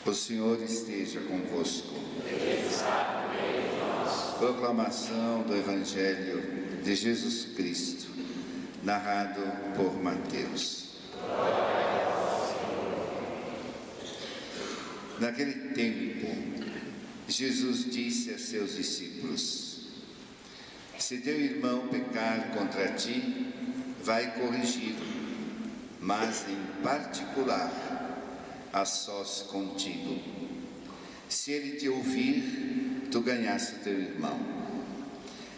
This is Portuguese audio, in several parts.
O Senhor esteja convosco. Proclamação do Evangelho de Jesus Cristo, narrado por Mateus. Naquele tempo, Jesus disse a seus discípulos: se teu irmão pecar contra ti, vai corrigi-lo, mas em particular, a sós contigo. Se ele te ouvir, tu ganhaste o teu irmão.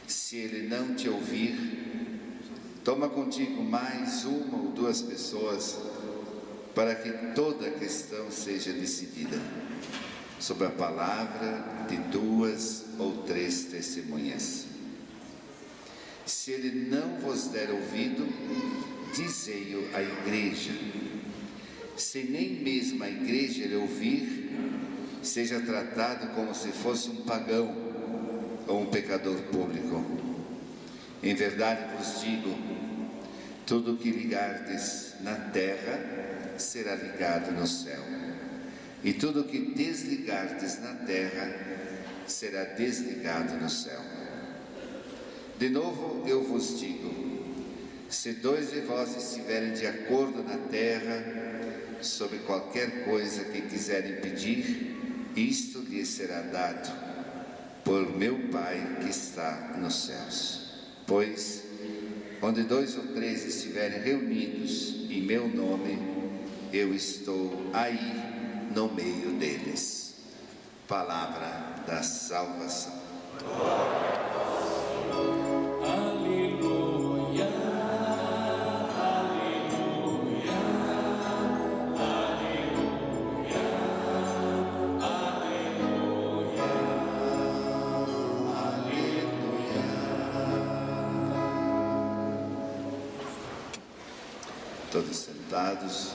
Se ele não te ouvir, toma contigo mais uma ou duas pessoas, para que toda a questão seja decidida sob a palavra de 2 ou 3 testemunhas. Se ele não vos der ouvido, dizei-o à igreja. Se nem mesmo a igreja lhe ouvir, seja tratado como se fosse um pagão ou um pecador público. Em verdade vos digo, tudo o que ligardes na terra será ligado no céu, e tudo o que desligardes na terra será desligado no céu. De novo eu vos digo, se 2 de vós estiverem de acordo na terra sobre qualquer coisa que quiserem pedir, isto lhes será dado por meu Pai que está nos céus. Pois, onde 2 ou 3 estiverem reunidos em meu nome, eu estou aí no meio deles. Palavra da salvação. Todos sentados.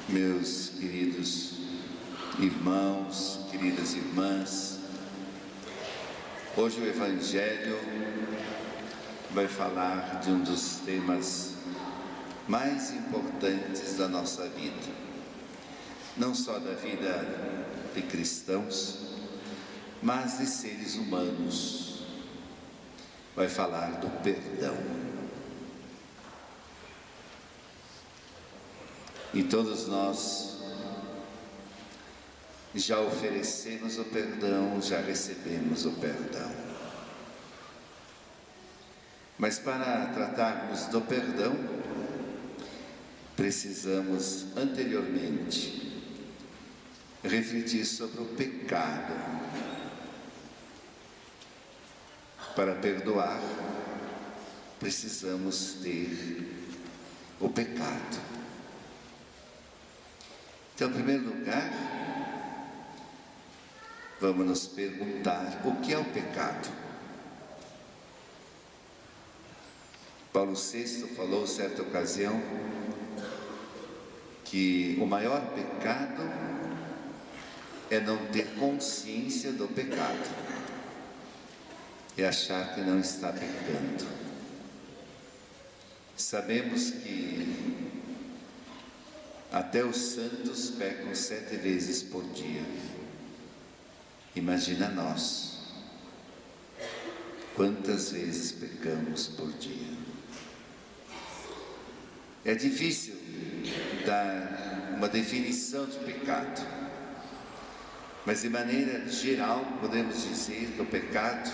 Meus queridos irmãos, queridas irmãs, hoje o Evangelho vai falar de um dos temas mais importantes da nossa vida, não só da vida de cristãos, mas de seres humanos. Vai falar do perdão. E todos nós já oferecemos o perdão, já recebemos o perdão. Mas para tratarmos do perdão, precisamos anteriormente refletir sobre o pecado. Para perdoar, precisamos ter o pecado. Então, em primeiro lugar, vamos nos perguntar o que é o pecado. Paulo VI falou, certa ocasião, que o maior pecado é não ter consciência do pecado, é achar que não está pecando. Sabemos que até os santos pecam 7 vezes por dia. Imagina nós, quantas vezes pecamos por dia. É difícil dar uma definição de pecado, mas de maneira geral podemos dizer que o pecado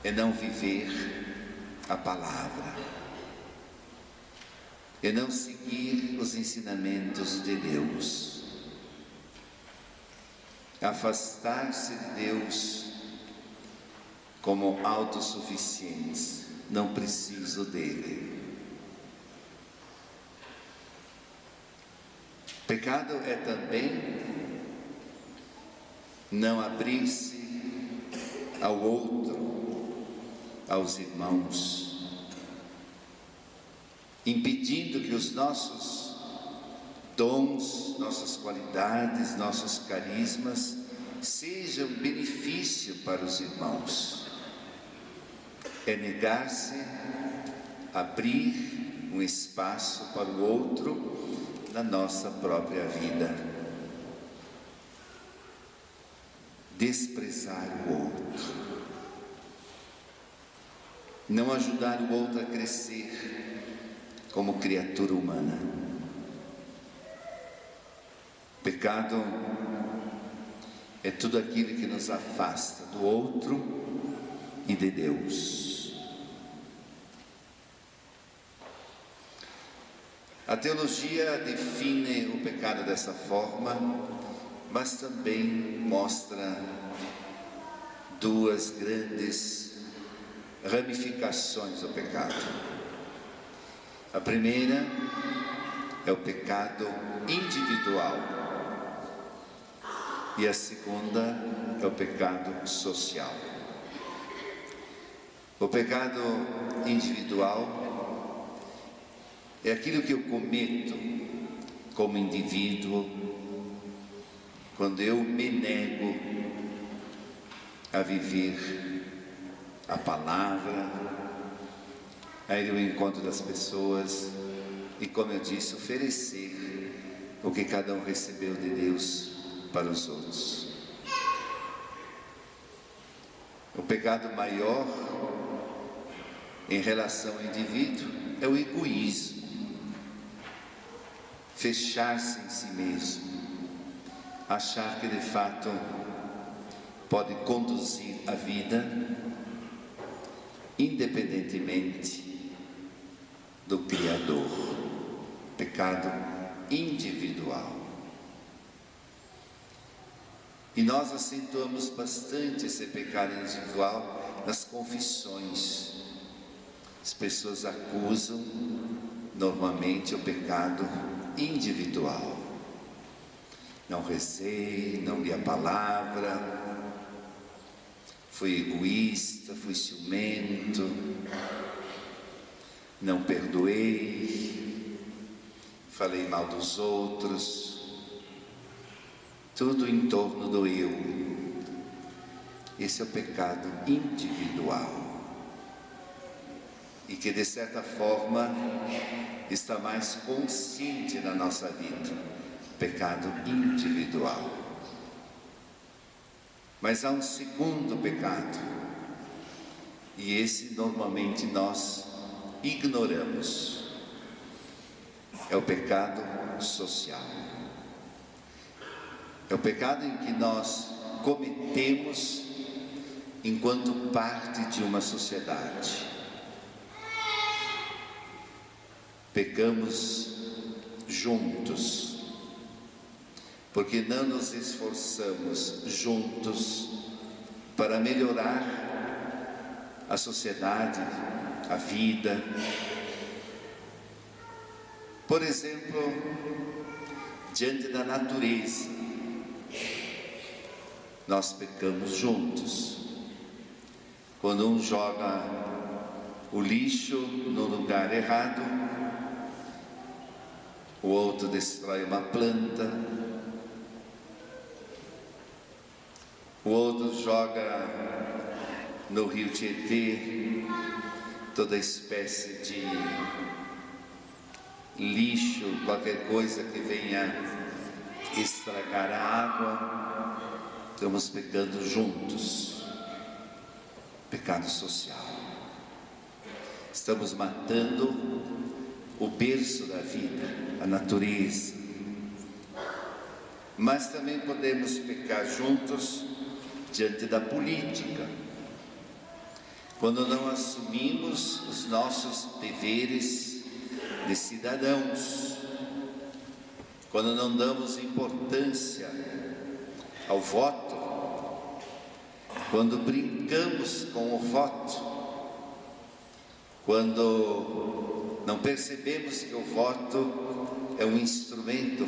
é não viver a palavra, é não seguir os ensinamentos de Deus, afastar-se de Deus como autossuficientes, não preciso dele. Pecado é também não abrir-se ao outro, aos irmãos, impedindo que os nossos dons, nossas qualidades, nossos carismas sejam benefício para os irmãos. É negar-se, abrir um espaço para o outro na nossa própria vida. Desprezar o outro, não ajudar o outro a crescer como criatura humana. Pecado é tudo aquilo que nos afasta do outro e de Deus. A teologia define o pecado dessa forma, mas também mostra duas grandes ramificações do pecado. A primeira é o pecado individual e a segunda é o pecado social. O pecado individual é aquilo que eu cometo como indivíduo quando eu me nego a viver a palavra, a ir ao encontro das pessoas e, como eu disse, oferecer o que cada um recebeu de Deus para os outros. O pecado maior em relação ao indivíduo é o egoísmo, fechar-se em si mesmo, achar que de fato pode conduzir a vida independentemente do Criador. Pecado individual. E nós acentuamos bastante esse pecado individual nas confissões. As pessoas acusam normalmente o pecado individual. Não rezei, não li a palavra, fui egoísta, fui ciumento, não perdoei, falei mal dos outros, tudo em torno do eu. Esse é o pecado individual e que de certa forma está mais consciente na nossa vida. Pecado individual. Mas há um segundo pecado, e esse normalmente nós ignoramos. É o pecado social. É o pecado em que nós cometemos enquanto parte de uma sociedade. Pecamos juntos, porque não nos esforçamos juntos para melhorar a sociedade, a vida. Por exemplo, diante da natureza, nós pecamos juntos. Quando um joga o lixo no lugar errado, o outro destrói uma planta, o outro joga no rio Tietê toda espécie de lixo, qualquer coisa que venha estragar a água. Estamos pecando juntos. Pecado social. Estamos matando o berço da vida, a natureza. Mas também podemos pecar juntos diante da política, quando não assumimos os nossos deveres de cidadãos, quando não damos importância ao voto, quando brincamos com o voto, quando não percebemos que o voto é um instrumento